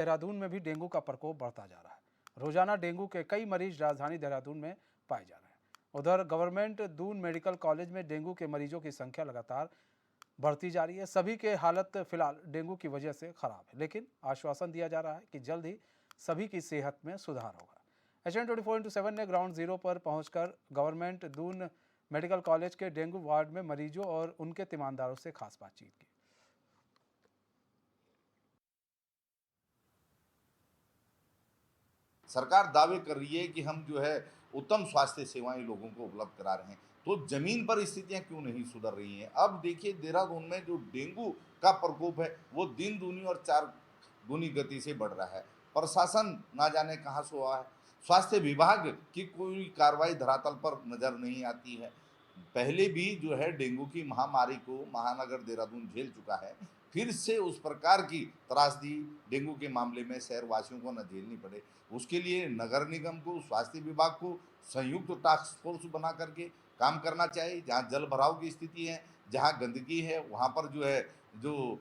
देहरादून में भी डेंगू का प्रकोप बढ़ता जा रहा है। रोजाना डेंगू के कई मरीज राजधानी देहरादून में पाए जा रहे हैं। उधर गवर्नमेंट दून मेडिकल कॉलेज में डेंगू के मरीजों की संख्या लगातार बढ़ती जा रही है। सभी के हालत फिलहाल डेंगू की वजह से खराब है, लेकिन आश्वासन दिया जा रहा है कि जल्द ही सभी की सेहत में सुधार होगा। एशियन 24/7 ने ग्राउंड जीरो पर पहुंचकर गवर्नमेंट दून मेडिकल कॉलेज के डेंगू वार्ड में मरीजों और उनके तीमारदारों से खास बातचीत की। सरकार दावे कर रही है कि हम जो है उत्तम स्वास्थ्य सेवाएं लोगों को उपलब्ध करा रहे हैं, तो जमीन पर स्थितियां क्यों नहीं सुधर रही हैं। अब देखिए देहरादून में जो डेंगू का प्रकोप है वो दिन दूनी और चार गुनी गति से बढ़ रहा है। प्रशासन ना जाने कहाँ से हुआ है, स्वास्थ्य विभाग की कोई कार्रवाई धरातल पर नजर नहीं आती है। पहले भी जो है डेंगू की महामारी को महानगर देहरादून झेल चुका है, फिर से उस प्रकार की त्रासदी डेंगू के मामले में शहरवासियों को न झेलनी पड़े, उसके लिए नगर निगम को, स्वास्थ्य विभाग को संयुक्त टास्क फोर्स बना करके काम करना चाहिए। जहाँ जल भराव की स्थिति है, जहाँ गंदगी है, वहाँ पर जो है जो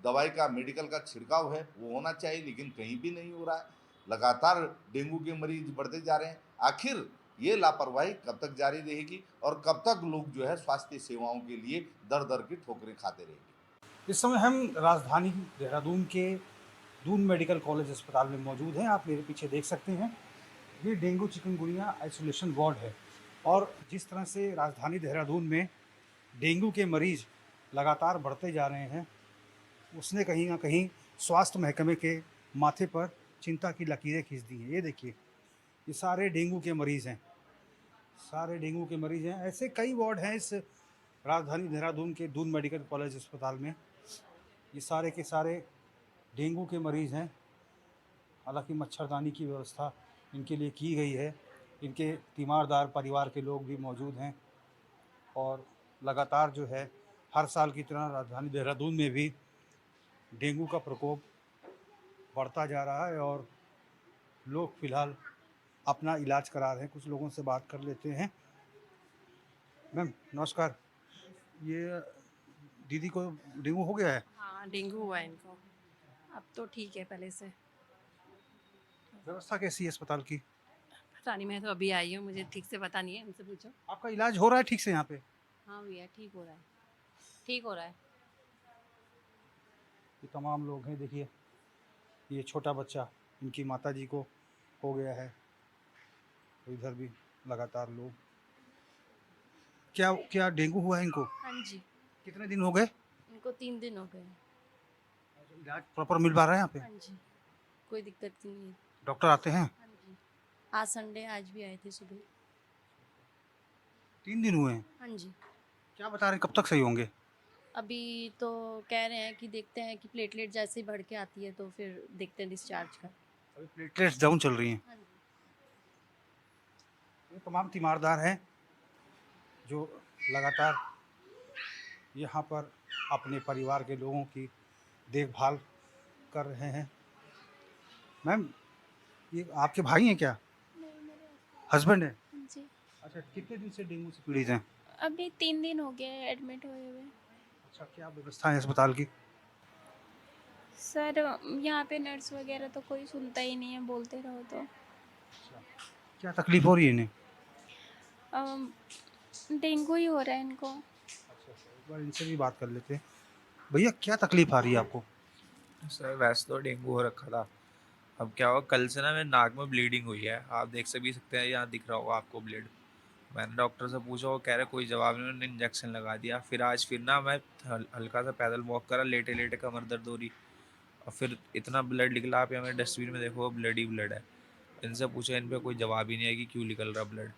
दवाई का मेडिकल का छिड़काव है वो होना चाहिए, लेकिन कहीं भी नहीं हो रहा है। लगातार डेंगू के मरीज बढ़ते जा रहे हैं। आखिर ये लापरवाही कब तक जारी रहेगी और कब तक लोग जो है स्वास्थ्य सेवाओं के लिए दर दर की ठोकरें खाते रहेंगे। इस समय हम राजधानी देहरादून के दून मेडिकल कॉलेज अस्पताल में मौजूद हैं। आप मेरे पीछे देख सकते हैं, ये डेंगू चिकनगुनिया आइसोलेशन वार्ड है। और जिस तरह से राजधानी देहरादून में डेंगू के मरीज लगातार बढ़ते जा रहे हैं, उसने कहीं ना कहीं स्वास्थ्य महकमे के माथे पर चिंता की लकीरें खींच दी हैं। ये देखिए, ये सारे डेंगू के मरीज़ हैं, सारे डेंगू के मरीज़ हैं। ऐसे कई वार्ड हैं इस राजधानी देहरादून के दून मेडिकल कॉलेज अस्पताल में। ये सारे के सारे डेंगू के मरीज़ हैं। हालांकि मच्छरदानी की व्यवस्था इनके लिए की गई है। इनके तीमारदार परिवार के लोग भी मौजूद हैं और लगातार जो है हर साल की तरह राजधानी देहरादून में भी डेंगू का प्रकोप बढ़ता जा रहा है और लोग फ़िलहाल अपना इलाज करा रहे हैं। कुछ लोगों से बात कर लेते हैं। मैम नमस्कार, ये दीदी को डेंगू हो गया है? हाँ, डेंगू हुआ है इनको। अब तो ठीक है पहले से। व्यवस्था कैसी है अस्पताल की? पता नहीं, मैं तो अभी आई हूँ, मुझे ठीक से पता नहीं है, उनसे पूछो। आपका इलाज हो रहा है ठीक से यहाँ पे? हाँ भैया, ठीक हो रहा है, ठीक हो रहा है। ये तमाम लोग हैं, देखिए ये छोटा बच्चा, इनकी माताजी को हो गया है। तो इधर भी लगातार लोग। क्या क्या डेंगू हुआ है इनको? हाँ जी, कितने दिन हो गए? इनको 3 दिन हो गए। इलाज प्रॉपर मिल पा रहा है यहाँ पे? हाँ जी, कोई दिक्कत नहीं है। डॉक्टर आते हैं? हाँ जी, आज संडे, आज भी आए थे सुबह। 3 दिन हुए हैं? हाँ जी, क्या बता रहे हैं, कब तक सही होंगे? अभी तो कह रहे हैं कि देखते हैं कि प्लेटलेट जैसे ही बढ़ के आती है तो फिर देखते हैं डिस्चार्ज का। अभी प्लेटलेट्स डाउन चल रही हैं। हाँ जी, ये तमाम तीमारदार हैं जो लगातार यहाँ पर अपने परिवार के लोगों की देखभाल कर रहे हैं। मैम, ये आपके भाई हैं क्या? नहीं, मेरे हस्बैंड है? जी, अच्छा, कितने दिन से डेंगू से पीड़ित हैं? अभी 3 दिन हो गए एडमिट हुए हुए। अच्छा, क्या व्यवस्था है अस्पताल की? सर, यहाँ पे नर्स वगैरह तो कोई सुनता ही नहीं है, बोलते रहो तो। क्या तकलीफ हो रही है इन्हें? अम, डेंगू ही हो रहा है इनको। अच्छा, एक बार इनसे भी बात कर लेते हैं। भैया, क्या तकलीफ आ रही है आपको? सर वैसे तो डेंगू हो रखा था। अब क्या हुआ, कल से ना मेरे नाक में ब्लीडिंग हुई है। आप देख भी सकते हैं, यहाँ दिख रहा होगा आपको ब्लड। मैंने डॉक्टर से पूछा, वो कह रहे कोई जवाब नहीं, उन्होंने इंजेक्शन लगा दिया। फिर आज फिर ना मैं हल्का सा पैदल वॉक करा, लेटे लेटे कमर दर्द हो रही। और फिर इतना ब्लड निकला, आप यहाँ मेरे डस्टबिन में देखो, ब्लड ही ब्लड है। इनसे पूछा, इन पर कोई जवाब ही नहीं है कि क्यों निकल रहा ब्लड।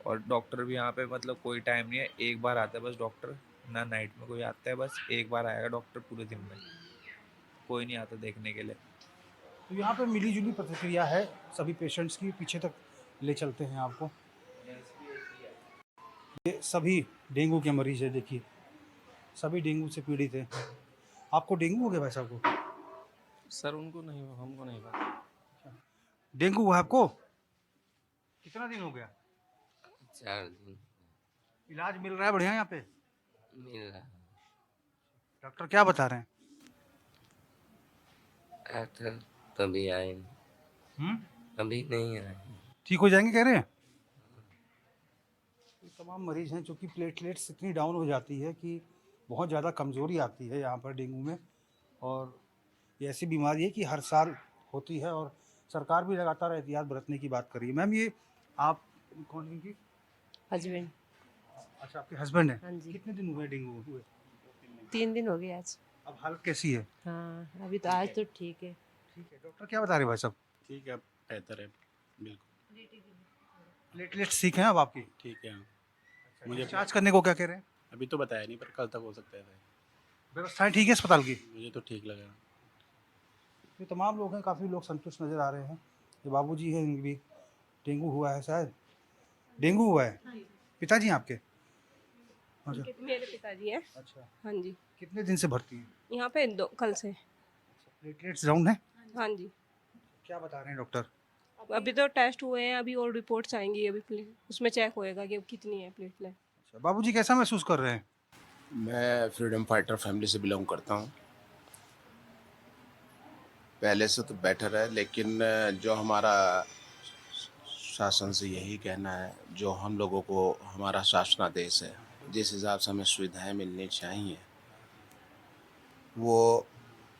और डॉक्टर भी यहाँ पे मतलब कोई टाइम नहीं है, एक बार आता है बस डॉक्टर। ना नाइट में कोई आता है, बस एक बार आएगा डॉक्टर पूरे दिन में, कोई नहीं आता देखने के लिए। तो यहाँ पे मिली जुली प्रतिक्रिया है सभी पेशेंट्स की। पीछे तक ले चलते हैं आपको। ये सभी डेंगू के मरीज है, देखिए सभी डेंगू से पीड़ित हैं। आपको डेंगू हो गया भाई साहब को? सर उनको नहीं, हमको नहीं पता। डेंगू हुआ आपको? कितना दिन हो गया? 4 दिन इलाज मिल रहा है बढ़िया यहाँ पे? मिल रहा है। डॉक्टर क्या बता रहे हैं? आया था तभी आए नहीं। अभी नहीं आए। ठीक हो जाएंगे कह रहे हैं। ये तमाम मरीज हैं चूँकि प्लेटलेट्स इतनी डाउन हो जाती है कि बहुत ज़्यादा कमज़ोरी आती है यहाँ पर डेंगू में, और ये ऐसी बीमारी है कि हर साल होती है और सरकार भी लगातार एहतियात बरतने की बात कर रही है। मैम ये आप कौन हैं इनकी? हस्बैंड। अच्छा, आपके हस्बैंड हैं। हाँ जी। कितने दिन हुए डेंगू हुए? 3 दिन हो गए आज। अब हालत कैसी है? हाँ, अभी तो आज तो ठीक है। ठीक है, डॉक्टर क्या बता रहे हैं भाई साहब? ठीक है, अब बेहतर है, बिल्कुल प्लेटलेट्स ठीक हैं अब आपकी? ठीक है। मुझे जाँच करने को क्या कह रहे हैं? अभी तो बताया नहीं, पर कल तक हो सकता है। व्यवस्थाएँ ठीक है अस्पताल की? मुझे तो ठीक लगा। ये तमाम लोग हैं, काफ़ी लोग संतुष्ट नज़र आ रहे हैं। ये बाबूजी हैं, इनकी भी डेंगू हुआ है शायद। डेंगू हुआ है? पिताजी हैं आपके? अच्छा। मेरे पिताजी हैं। अच्छा, हाँ जी। कितने दिन से भर्ती हैं? यहाँ पे कल से। प्लेटलेट्स डाउन है? हाँ जी। क्या बता रहे हैं डॉक्टर? अभी तो टेस्ट हुए हैं, अभी और रिपोर्ट्स आएंगी, अभी उसमें चेक होएगा कि अब कितनी है प्लेटलेट। अच्छा, बाबूजी कैसा महसूस कर रहे हैं? मैं फ्रीडम फाइटर फैमिली से बिलोंग करता हूँ। पहले से तो बेटर है, लेकिन जो हमारा शासन से यही कहना है, जो हम लोगों को हमारा शासनादेश है, जिस हिसाब से हमें सुविधाएं मिलनी चाहिए, वो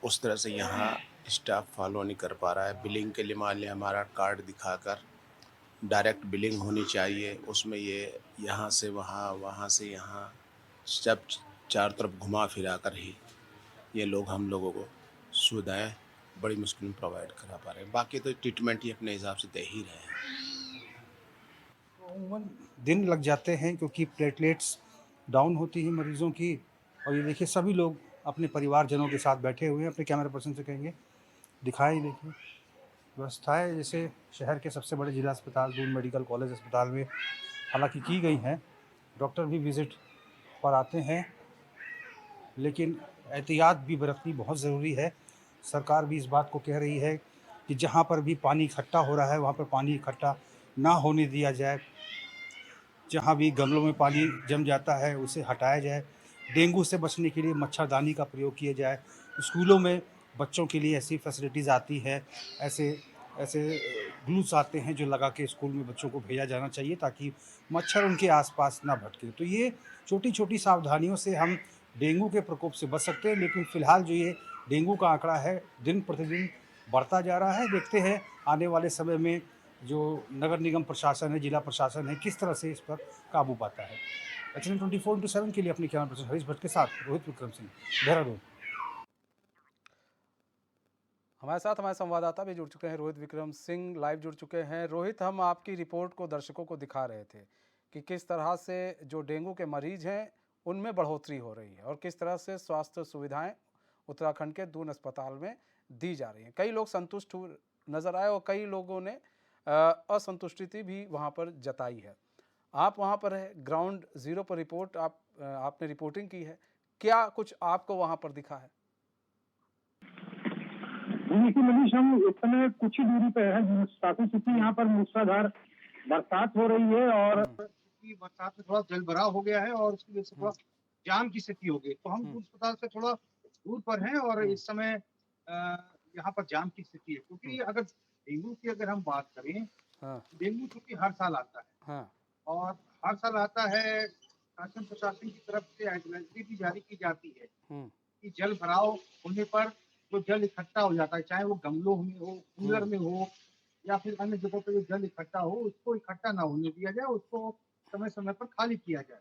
उस तरह से यहाँ स्टाफ फॉलो नहीं कर पा रहा है। बिलिंग के लिए मान लिया हमारा कार्ड दिखाकर डायरेक्ट बिलिंग होनी चाहिए, उसमें ये यहाँ से वहाँ, वहाँ से यहाँ, सब चारों तरफ घुमा फिरा कर ही ये लोग हम लोगों को सुविधाएं बड़ी मुश्किल में प्रोवाइड करा पा रहे हैं। बाकी तो ट्रीटमेंट ही अपने हिसाब से दे ही रहे हैं। तो अमूमन दिन लग जाते हैं क्योंकि प्लेटलेट्स डाउन होती हैं मरीज़ों की। और ये देखिए सभी लोग अपने परिवारजनों के साथ बैठे हुए हैं। अपने कैमरा पर्सन से कहेंगे दिखाएं, देखिए व्यवस्थाएं जैसे शहर के सबसे बड़े जिला अस्पताल दून मेडिकल कॉलेज अस्पताल में हालांकि की गई हैं। डॉक्टर भी विज़िट पर आते हैं, लेकिन एहतियात भी बरतनी बहुत ज़रूरी है। सरकार भी इस बात को कह रही है कि जहाँ पर भी पानी इकट्ठा हो रहा है वहाँ पर पानी इकट्ठा ना होने दिया जाए। जहाँ भी गमलों में पानी जम जाता है उसे हटाया जाए। डेंगू से बचने के लिए मच्छरदानी का प्रयोग किया जाए। स्कूलों में बच्चों के लिए ऐसी फैसिलिटीज़ आती है, ऐसे ऐसे ग्लूस आते हैं जो लगा के स्कूल में बच्चों को भेजा जाना चाहिए ताकि मच्छर उनके आसपास ना भटके। तो ये छोटी छोटी सावधानियों से हम डेंगू के प्रकोप से बच सकते हैं। लेकिन फ़िलहाल जो ये डेंगू का आंकड़ा है दिन प्रतिदिन बढ़ता जा रहा है। देखते हैं आने वाले समय में जो नगर निगम प्रशासन है, जिला प्रशासन है, किस तरह से इस पर काबू पाता है। HN 24/7 के लिए अपने कैमरा पर्सन हरीश भट्ट के साथ रोहित विक्रम सिंह, देहरादून। हमारे साथ हमारे संवाददाता भी जुड़ चुके हैं, रोहित विक्रम सिंह लाइव जुड़ चुके हैं। रोहित, हम आपकी रिपोर्ट को दर्शकों को दिखा रहे थे कि किस तरह से जो डेंगू के मरीज हैं उनमें बढ़ोतरी हो रही है और किस तरह से स्वास्थ्य सुविधाएं उत्तराखंड के दून अस्पताल में दी जा रही हैं। कई लोग संतुष्ट नजर आए और कई लोगों ने असंतुष्टि भी वहां पर जताई है। आप वहां पर है, ग्राउंड जीरो पर रिपोर्ट आपने रिपोर्टिंग की है, क्या कुछ आपको वहां पर दिखा है? देखिए मनीष, हम इस समय कुछ ही दूरी पे है साथी, चूंकि यहाँ पर मूसलाधार बरसात हो रही है और बरसात में थोड़ा जल भराव हो गया है और उसकी वजह से थोड़ा जाम की स्थिति हो गई। तो हम अस्पताल से थोड़ा दूर पर हैं और इस समय यहाँ पर जाम की स्थिति है। क्योंकि अगर डेंगू की अगर हम बात करें, डेंगू चूंकि हर साल आता है और हर साल आता है, शासन प्रशासन की तरफ से एडवाइजरी भी जारी की जाती है कि जल भराव होने पर जो जल इकट्ठा हो जाता है, चाहे वो गमलों में हो, कूलर में हो या फिर अन्य जगहों पर जो जल इकट्ठा हो, उसको इकट्ठा ना होने दिया जाए, उसको समय समय पर खाली किया जाए।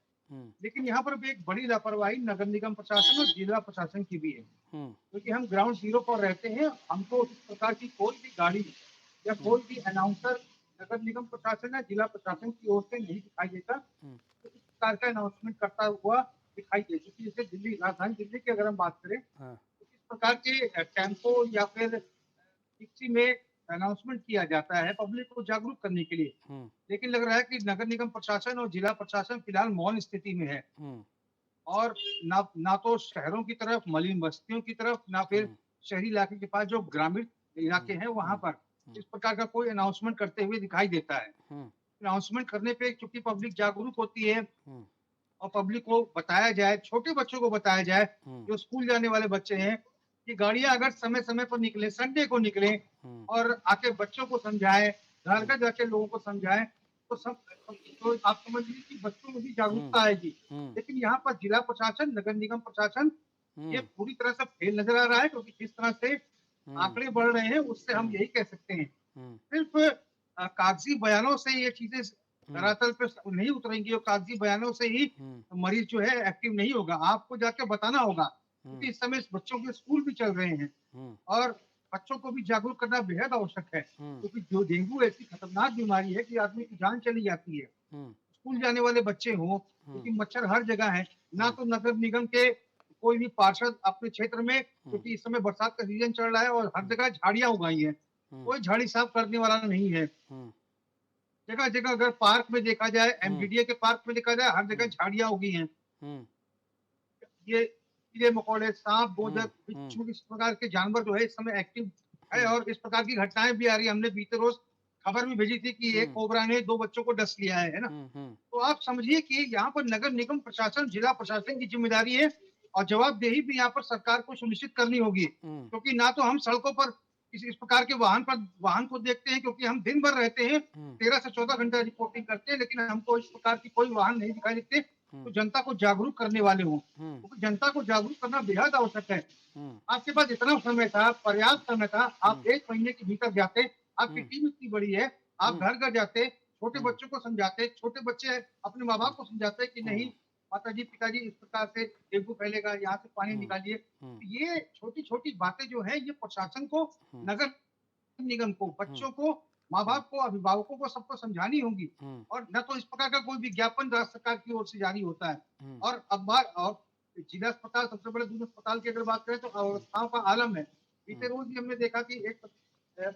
लेकिन यहाँ पर भी एक बड़ी लापरवाही नगर निगम प्रशासन और जिला प्रशासन की भी है, क्योंकि हम ग्राउंड जीरो पर रहते हैं। हमको इस प्रकार की कोई भी गाड़ी या कोई भी अनाउंसर नगर निगम प्रशासन या जिला प्रशासन की ओर से नहीं दिखाई देता। तो इस प्रकार का अनाउंसमेंट करता हुआ दिखाई दे, क्योंकि जैसे दिल्ली, राजधानी दिल्ली की अगर हम बात करें तो इस प्रकार के टेम्पो या फिर टैक्सी में अनाउंसमेंट किया जाता है पब्लिक को जागरूक करने के लिए। लेकिन लग रहा है कि नगर निगम प्रशासन और जिला प्रशासन फिलहाल मौन स्थिति में है और ना तो शहरों की तरफ, मलिन बस्तियों की तरफ, ना फिर शहरी इलाके के पास जो ग्रामीण इलाके हैं वहां पर इस प्रकार का कोई अनाउंसमेंट करते हुए दिखाई देता है। अनाउंसमेंट करने पे क्योंकि पब्लिक जागरूक होती है और पब्लिक को बताया जाए, छोटे बच्चों को बताया जाए, जो स्कूल जाने वाले बच्चे हैं, कि गाड़ियां अगर समय समय पर निकले, संडे को निकले और आके बच्चों को समझाए, घर घर जाके लोगों को समझाए, तो सब तो आप समझ लीजिए कि बच्चों में भी जागरूकता आएगी। लेकिन यहाँ पर जिला प्रशासन, नगर निगम प्रशासन ये पूरी तरह से फेल नजर आ रहा है, क्योंकि जिस तरह से आंकड़े बढ़ रहे हैं उससे हम यही कह सकते हैं। सिर्फ कागजी बयानों से ये चीजें धरातल पे नहीं उतरेंगी और कागजी बयानों से ही मरीज जो है एक्टिव नहीं होगा। आपको जाके बताना होगा, क्योंकि इस समय बच्चों के स्कूल भी चल रहे हैं और बच्चों को भी जागरूक करना बेहद आवश्यक है, क्योंकि जो डेंगू ऐसी खतरनाक बीमारी है कि आदमी की जान चली जाती है। स्कूल जाने वाले बच्चे हों, क्योंकि मच्छर हर जगह है, ना तो नगर निगम के कोई भी पार्षद अपने क्षेत्र में, क्योंकि इस समय बरसात का सीजन चल रहा है और हर जगह झाड़ियां उगाई है, कोई झाड़ी साफ करने वाला नहीं है। जगह जगह अगर पार्क में देखा जाए, एमडीडीए के पार्क में देखा जाए, हर जगह झाड़ियां उगी हैं। ये कीड़े मकोड़े, सांप, गोदक, बिच्छू, इस प्रकार के जानवर जो है इस समय एक्टिव है और इस प्रकार की घटनाएं भी आ रही है। हमने बीते रोज खबर भी भेजी थी कि एक कोबरा ने 2 बच्चों को डस लिया है ना। तो आप समझिए कि यहाँ पर नगर निगम प्रशासन, जिला प्रशासन की जिम्मेदारी है और जवाबदेही भी यहाँ पर सरकार को सुनिश्चित करनी होगी, क्योंकि ना तो हम सड़कों पर इस प्रकार के वाहन को देखते हैं, क्योंकि हम दिन भर रहते हैं, 13 से 14 घंटा रिपोर्टिंग करते हैं, लेकिन हमको इस प्रकार की कोई वाहन नहीं दिखाई देते तो जनता को जागरूक करने वाले हों, क्योंकि जनता को जागरूक करना बेहद आवश्यक है। आपके पास इतना समय था, पर्याप्त समय था, आप 1 महीने के भीतर जाते, आपकी टीम इतनी बड़ी है, आप घर घर जाते, छोटे बच्चों को समझाते, छोटे बच्चे अपने माँ बाप को समझाते कि नहीं माताजी पिताजी इस प्रकार से डेंगू फैलेगा, यहाँ से पानी निकालिए। ये छोटी छोटी बातें जो है ये प्रशासन को, नगर निगम को, बच्चों को, माँ बाप को, अभिभावकों को, सबको समझानी होगी। और न तो इस प्रकार का कोई विज्ञापन राज्य सरकार की ओर से जारी होता है और अखबार और जिला अस्पताल, सबसे बड़े दूध अस्पताल की अगर बात करें तो अवस्थाओं का आलम है। बीते रोज भी हमने देखा कि एक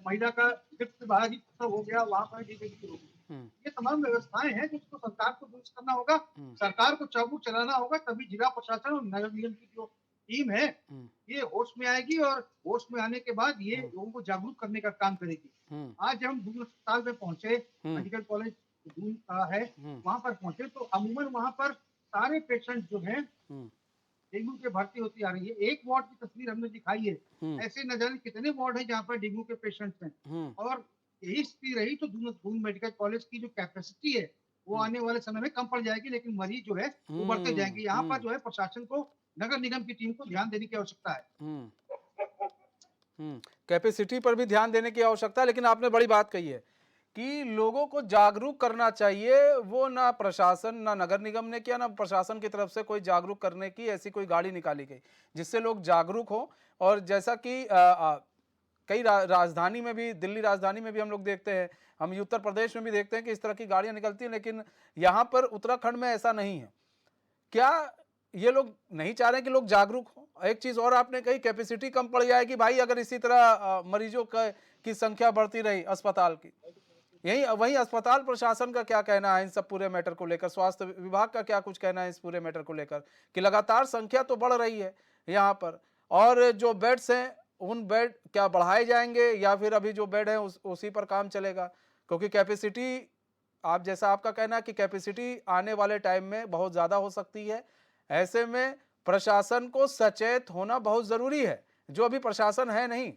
महिला का लिफ्ट से बाहर ही प्रसव हो गया, वहां पर डिलीवरी हो गई। ये तमाम व्यवस्थाएं हैं जिसको सरकार को दुरुस्त करना होगा, सरकार को चाबू चलाना होगा, तभी जिला प्रशासन और नगर निगम की जो टीम है ये होश में आएगी और होश में आने के बाद ये लोगों को जागरूक करने का काम करेगी। आज हम दून अस्पताल में पहुंचे, मेडिकल कॉलेज दून का है, वहां पर पहुंचे तो अमूमन वहां पर सारे पेशेंट जो हैं डेंगू के भर्ती होती आ रही है। एक वार्ड की तस्वीर हमने दिखाई है, ऐसे न जाने कितने वार्ड हैं जहाँ पर डेंगू के पेशेंट्स हैं। और यही स्थिति रही तो दून मेडिकल कॉलेज की जो कैपेसिटी है वो आने वाले समय में कम पड़ जाएगी, लेकिन मरीज जो है वो बढ़ते जाएंगे। यहाँ पर जो है प्रशासन को, नगर निगम की टीम को ध्यान देने की आवश्यकता है। कैपेसिटी पर भी ध्यान देने की आवश्यकता है, लेकिन आपने बड़ी बात कही है कि लोगों को जागरूक करना चाहिए। वो ना प्रशासन, ना नगर निगम ने किया, ना प्रशासन की तरफ से कोई जागरूक करने की ऐसी कोई गाड़ी निकाली गई जिससे लोग जागरूक हो। और जैसा कि कई राजधानी में भी, दिल्ली राजधानी में भी हम लोग देखते हैं, हम उत्तर प्रदेश में भी देखते हैं कि इस तरह की गाड़ियां निकलती हैं, लेकिन यहाँ पर उत्तराखंड में ऐसा नहीं है। क्या ये लोग नहीं चाह रहे हैं कि लोग जागरूक हो? एक चीज और आपने कही, कैपेसिटी कम पड़ जाएगी। भाई अगर इसी तरह मरीजों की संख्या बढ़ती रही अस्पताल की, वहीं अस्पताल प्रशासन का क्या कहना है इन सब पूरे मैटर को लेकर? स्वास्थ्य विभाग का क्या कुछ कहना है इस पूरे मैटर को लेकर कि लगातार संख्या तो बढ़ रही है यहाँ पर, और जो बेड्स हैं उन बेड क्या बढ़ाए जाएंगे या फिर अभी जो बेड है उसी पर काम चलेगा? क्योंकि कैपेसिटी, आप जैसा आपका कहना है कि कैपेसिटी आने वाले टाइम में बहुत ज़्यादा हो सकती है। ऐसे में प्रशासन को सचेत होना बहुत ज़रूरी है, जो अभी प्रशासन है नहीं।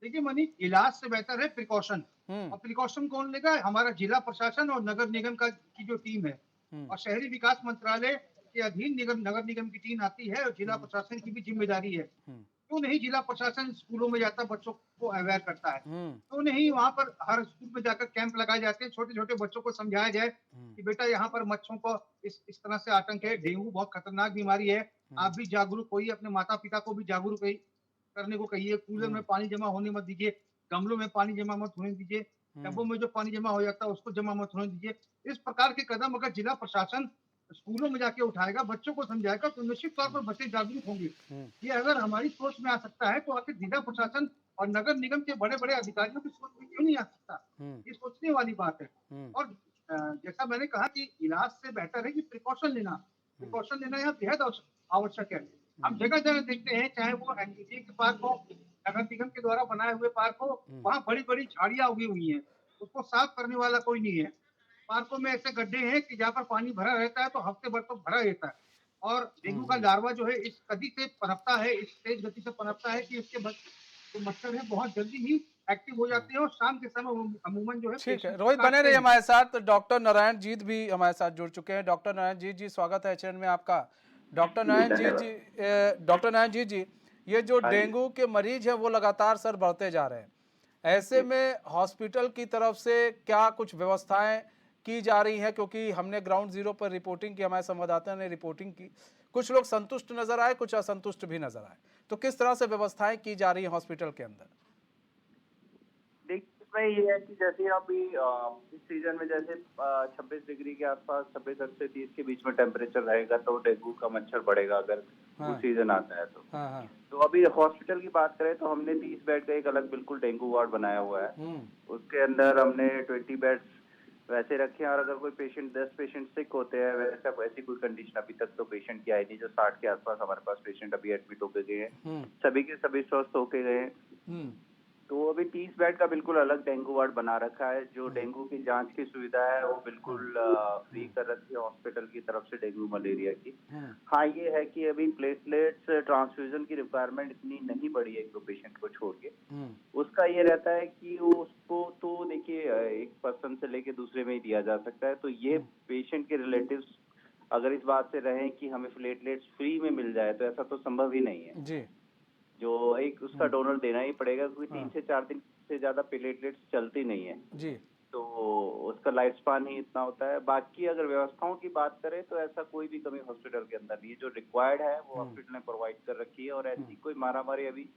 देखिए मनी, इलाज से बेहतर है प्रिकॉशन, और प्रिकॉशन कौन लेगा? हमारा जिला प्रशासन और नगर निगम की जो टीम है, और शहरी विकास मंत्रालय के अधीन नगर निगम की टीम आती है और जिला प्रशासन की भी जिम्मेदारी है। क्यों नहीं जिला प्रशासन स्कूलों में जाता, बच्चों को अवेयर करता है? क्यों नहीं वहाँ पर हर स्कूल में जाकर कैंप लगाए जाते हैं, छोटे छोटे बच्चों को समझाया जाए कि बेटा यहाँ पर मच्छरों को इस तरह से आतंक है, डेंगू बहुत खतरनाक बीमारी है, आप भी जागरूक होइए, अपने माता पिता को भी जागरूक करने को कहिए। कूलर में पानी जमा होने मत दीजिए, गमलों में पानी जमा मत होने दीजिए, टबों में जो पानी जमा हो जाता है उसको जमा मत होने दीजिए। इस प्रकार के कदम अगर जिला प्रशासन स्कूलों में जाके उठाएगा, बच्चों को समझाएगा, तो निश्चित तौर पर बच्चे जागरूक होंगे। ये अगर हमारी सोच में आ सकता है तो आखिर जिला प्रशासन और नगर निगम के बड़े बड़े अधिकारियों की सोच में क्यों नहीं आ सकता? ये सोचने वाली बात है। और जैसा मैंने कहा कि इलाज से बेहतर है कि प्रिकॉशन लेना यहाँ बेहद आवश्यक है। हम जगह जगह देखते हैं, चाहे वो एनजीटी के पार्क हो, नगर निगम के द्वारा बनाए हुए पार्क हो, वहाँ बड़ी बड़ी झाड़ियां उगी हुई हैं, उसको साफ करने वाला कोई नहीं है। पार्कों में ऐसे गड्ढे हैं कि जहाँ पर पानी भरा रहता है तो हफ्ते भर तो भरा रहता है, और डेंगू का लार्वा जो है इस गति से पनपता है, इस तेज गति से पनपता है कि उसके जो मच्छर है बहुत जल्दी ही एक्टिव हो जाते हैं और शाम के समय अमूमन जो है ठीक है, पेशेंट रोहित बने काटते रहिए हैं। हमारे साथ। तो डॉक्टर नारायण जीत भी हमारे साथ जुड़ चुके हैं। डॉक्टर नारायण जीत जी, स्वागत है एचएन में आपका। डॉक्टर नारायण जीत जी, डॉक्टर नारायण जीत जी, ये जो डेंगू के मरीज हैं वो लगातार सर बढ़ते जा रहे हैं। ऐसे में हॉस्पिटल की तरफ से क्या कुछ व्यवस्थाएं की जा रही हैं? क्योंकि हमने ग्राउंड जीरो पर रिपोर्टिंग की, हमारे संवाददाता ने रिपोर्टिंग की, कुछ लोग संतुष्ट नजर आए, कुछ असंतुष्ट भी नजर आए। तो किस तरह से व्यवस्थाएं की जा रही हैं हॉस्पिटल के अंदर? देखिए, इसमें ये है कि जैसे अभी इस सीजन में जैसे 26 डिग्री के आसपास 26 से 30 के बीच में टेम्परेचर रहेगा तो डेंगू का मच्छर बढ़ेगा अगर वो सीजन आता है तो। हाँ। तो अभी हॉस्पिटल की बात करें तो हमने 30 बेड का एक अलग बिल्कुल डेंगू वार्ड बनाया हुआ है। उसके अंदर हमने 20 बेड्स वैसे रखे हैं और अगर कोई पेशेंट 10 पेशेंट सिक होते हैं वैसी कोई कंडीशन अभी तक तो पेशेंट की आई नहीं। जो 60 के आसपास हमारे पास पेशेंट अभी एडमिट होके गए हैं, सभी के सभी स्वस्थ होके गए हैं। तो अभी 30 बेड का बिल्कुल अलग डेंगू वार्ड बना रखा है। जो डेंगू की जांच की सुविधा है वो बिल्कुल फ्री कर रखी है हॉस्पिटल की तरफ से डेंगू मलेरिया की। हाँ, ये है कि अभी प्लेटलेट्स ट्रांसफ्यूजन की रिक्वायरमेंट इतनी नहीं बढ़ी है एक दो पेशेंट को छोड़ के। उसका ये रहता है कि उसको तो देखिए एक पर्सन से लेके दूसरे में ही दिया जा सकता है। तो ये पेशेंट के रिलेटिव्स अगर इस बात से रहें कि हमें प्लेटलेट्स फ्री में मिल जाए तो ऐसा तो संभव ही नहीं है जी। जो एक उसका डोनर देना ही पड़ेगा क्योंकि 3 से 4 दिन से ज्यादा प्लेटलेट्स चलती नहीं है जी। तो उसका लाइफ स्पान ही इतना होता है। बाकी अगर व्यवस्थाओं की बात करें तो ऐसा कोई भी कमी हॉस्पिटल के अंदर नहीं है। जो रिक्वायर्ड है वो हॉस्पिटल ने प्रोवाइड कर रखी है और ऐसी कोई मारामारी अभी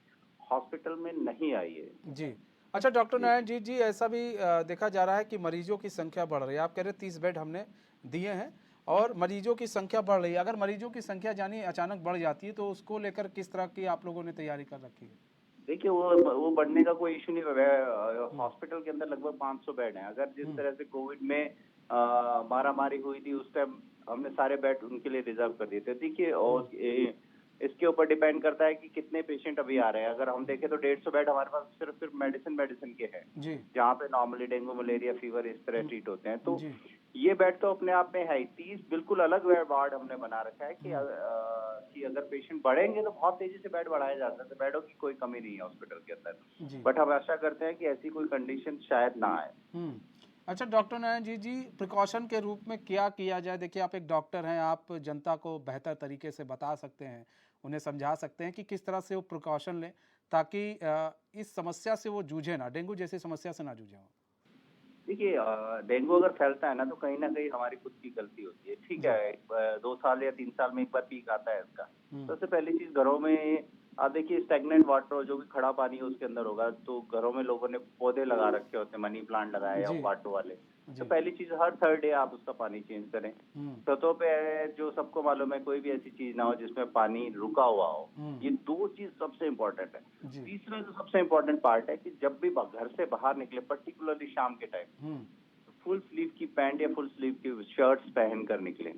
हॉस्पिटल में नहीं आई है। जी। अच्छा डॉक्टर नारायण जीत जी, ऐसा भी देखा जा रहा है कि मरीजों की संख्या बढ़ रही है। आप कह रहे 30 बेड हमने दिए हैं और मरीजों की संख्या बढ़ रही है। अगर मरीजों की संख्या जानी अचानक बढ़ जाती है तो उसको लेकर किस तरह की आप लोगों ने तैयारी कर रखी है? देखिए वो बढ़ने का कोई इशू नहीं है। हॉस्पिटल के अंदर लगभग 500 बेड हैं। अगर जिस तरह से कोविड में मारामारी हुई थी उस टाइम हमने सारे बेड उनके लिए रिजर्व कर दिए थे। देखिए और इसके ऊपर डिपेंड करता है कि कितने पेशेंट अभी आ रहे हैं। अगर हम देखें तो 150 बेड हमारे पास सिर्फ मेडिसिन के हैं जहाँ पे नॉर्मली डेंगू मलेरिया फीवर इस तरह ट्रीट होते हैं। तो ये बेड तो अपने आप में है। 30 बिल्कुल अलग वार्ड हमने बना रखा है कि अगर पेशेंट बढ़ेंगे तो बहुत तेजी से बेड बढ़ाया जा सकता है। बेडों की कोई कमी नहीं है हॉस्पिटल के अंदर, बट हम आशा करते हैं कि ऐसी कोई कंडीशन शायद ना आए। अच्छा डॉक्टर नारायण जी, प्रिकॉशन के रूप में क्या किया जाए? देखिए आप एक डॉक्टर हैं, आप जनता को बेहतर तरीके से बता सकते हैं, उन्हें समझा सकते हैं कि किस तरह से वो प्रिकॉशन लें ताकि इस समस्या से वो जूझे ना, डेंगू जैसी समस्या से ना जूझे हो। देखिए डेंगू अगर फैलता है ना कहीं हमारी खुद की गलती होती है। ठीक है, 2 साल या 3 साल में एक बार पीक आता है इसका। सबसे पहली चीज घरों में आप देखिए स्टैग्नेंट वाटर जो भी खड़ा पानी है उसके अंदर होगा तो घरों में लोगों ने पौधे लगा रखे होते हैं, मनी प्लांट लगाए या वाटो वाले। तो पहली चीज हर 3rd डे आप उसका पानी चेंज करें। सतहों पे जो सबको मालूम है कोई भी ऐसी चीज ना हो जिसमें पानी रुका हुआ हो। ये 2 चीज सबसे इम्पोर्टेंट है। तीसरा जो सबसे इम्पोर्टेंट पार्ट है कि जब भी घर से बाहर निकले पर्टिकुलरली शाम के टाइम फुल स्लीव की पैंट या फुल स्लीव की शर्ट्स पहन कर निकले।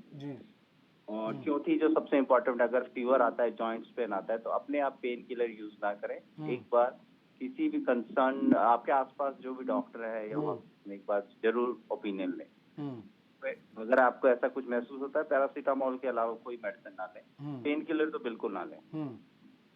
और चौथी जो सबसे इम्पोर्टेंट, अगर फीवर आता है, जॉइंट्स पेन आता है तो अपने आप पेन किलर यूज ना करें। एक बार किसी भी कंसर्न आपके आसपास जो भी डॉक्टर है या एक बार जरूर ओपिनियन लें। अगर आपको ऐसा कुछ महसूस होता है पैरासीटामोल के अलावा कोई मेडिसिन ना लें, पेन किलर तो बिल्कुल ना लें।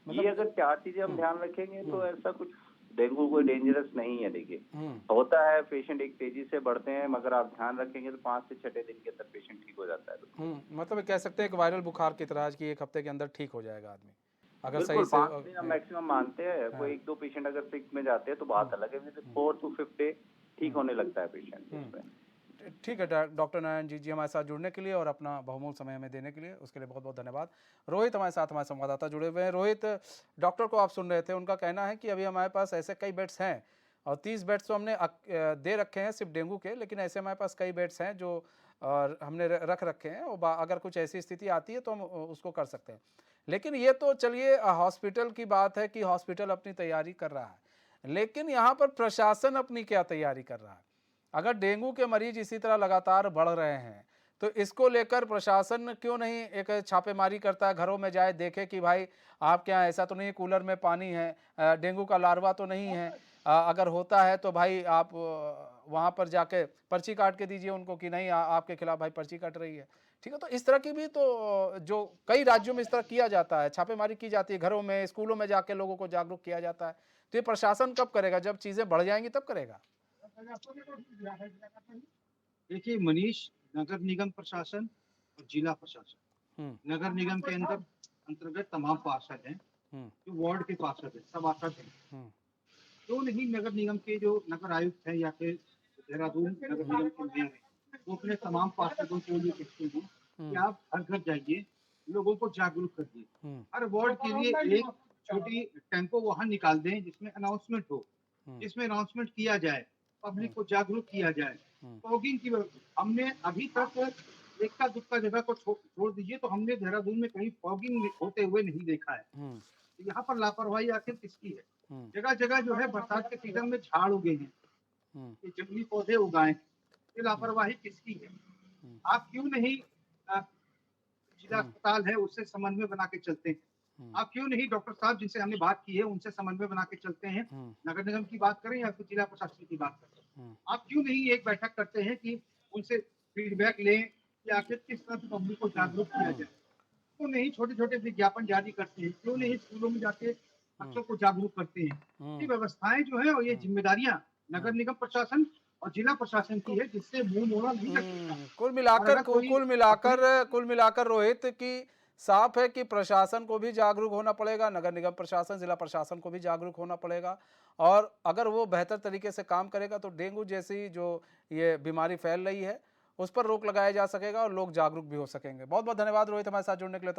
ये अगर 4 चीजें हम ध्यान रखेंगे तो ऐसा कुछ डेंगू कोई डेंजरस नहीं है। देखिए होता है पेशेंट एक तेजी से बढ़ते हैं मगर आप ध्यान रखेंगे तो 5 से 6 दिन के अंदर पेशेंट ठीक हो जाता है। मतलब कह सकते हैं कि वायरल बुखार की तरह कि 1 हफ्ते के अंदर ठीक हो जाएगा आदमी अगर बिल्कुल। सही से 5 दिन हम मैक्सिमम मानते हैं। कोई 1-2 पेशेंट अगर सिक में जाते हैं तो बात अलग है। 4 to 5 डे ठीक होने लगता है पेशेंट। ठीक है डॉक्टर नारायण जी हमारे साथ जुड़ने के लिए और अपना बहुमूल्य समय हमें देने के लिए उसके लिए बहुत बहुत धन्यवाद। रोहित हमारे साथ, हमारे संवाददाता जुड़े हुए हैं। रोहित, डॉक्टर को आप सुन रहे थे, उनका कहना है कि अभी हमारे पास ऐसे कई बेड्स हैं और 30 बेड्स तो हमने दे रखे हैं सिर्फ डेंगू के, लेकिन ऐसे हमारे पास कई बेड्स हैं जो हमने रख रखे हैं और अगर कुछ ऐसी स्थिति आती है तो हम उसको कर सकते हैं। लेकिन ये तो चलिए हॉस्पिटल की बात है कि हॉस्पिटल अपनी तैयारी कर रहा है, लेकिन यहाँ पर प्रशासन अपनी क्या तैयारी कर रहा है? अगर डेंगू के मरीज इसी तरह लगातार बढ़ रहे हैं तो इसको लेकर प्रशासन क्यों नहीं एक छापेमारी करता है, घरों में जाए, देखे कि भाई आपके यहाँ ऐसा तो नहीं है, कूलर में पानी है, डेंगू का लार्वा तो नहीं है, अगर होता है तो भाई आप वहाँ पर जाके पर्ची काट के दीजिए उनको कि नहीं आपके खिलाफ भाई पर्ची कट रही है। ठीक है, तो इस तरह की भी तो जो कई राज्यों में इस तरह किया जाता है, छापेमारी की जाती है, घरों में, स्कूलों में जाके लोगों को जागरूक किया जाता है। तो ये प्रशासन कब करेगा? जब चीजें बढ़ जाएंगी तब करेगा। देखिए मनीष, नगर निगम प्रशासन और जिला प्रशासन, नगर निगम के अंतर्गत तमाम पार्षद हैं, जो वार्ड के पार्षद हैं, सभासद हैं, जो नहीं नगर निगम के जो नगर आयुक्त हैं या फिर देहरादून नगर निगम के मेयर हैं, वो अपने तमाम पार्षदों को ये कहते हैं कि आप हर घर जाइए, लोगों को जागरूक करिए। हर वार्ड के लिए एक छोटी टेम्पो वाहन निकाल दें जिसमें अनाउंसमेंट हो, जिसमें अनाउंसमेंट किया जाए, पब्लिक को जागरूक किया जाए। फॉगिंग की हमने अभी तक इक्का दुक्का जगह को छोड़ दीजिए, तो हमने देहरादून में कहीं फॉगिंग होते हुए नहीं देखा है। तो यहाँ पर लापरवाही आखिर किसकी है? जगह जगह जो है बरसात के सीजन में झाड़ उगे हैं, ये जंगली पौधे उगाए, ये लापरवाही किसकी है? आप क्यों नहीं जिला अस्पताल है उससे समन्वय बना के चलते हैं? आप क्यों नहीं डॉक्टर साहब जिनसे हमने बात की है उनसे समन्वय बना के चलते हैं? नगर निगम की बात करें या फिर जिला प्रशासन की बात करें, आप क्यों नहीं एक बैठक करते हैं कि उनसे फीडबैक लें कि आखिर किस तरह से पब्लिक को जागरूक किया जाए? क्यों नहीं छोटे छोटे विज्ञापन जारी करते हैं? क्यों नहीं स्कूलों में जाके बच्चों को जागरूक करते हैं? ये व्यवस्थाएं जो है और ये जिम्मेदारियां नगर निगम प्रशासन और जिला प्रशासन की है, जिससे मुंह मोड़ा नहीं लगता। कुल मिलाकर रोहित की साफ है कि प्रशासन को भी जागरूक होना पड़ेगा, नगर निगम प्रशासन, जिला प्रशासन को भी जागरूक होना पड़ेगा, और अगर वो बेहतर तरीके से काम करेगा तो डेंगू जैसी जो ये बीमारी फैल रही है उस पर रोक लगाया जा सकेगा और लोग जागरूक भी हो सकेंगे। बहुत बहुत धन्यवाद रोहित हमारे साथ जुड़ने के लिए।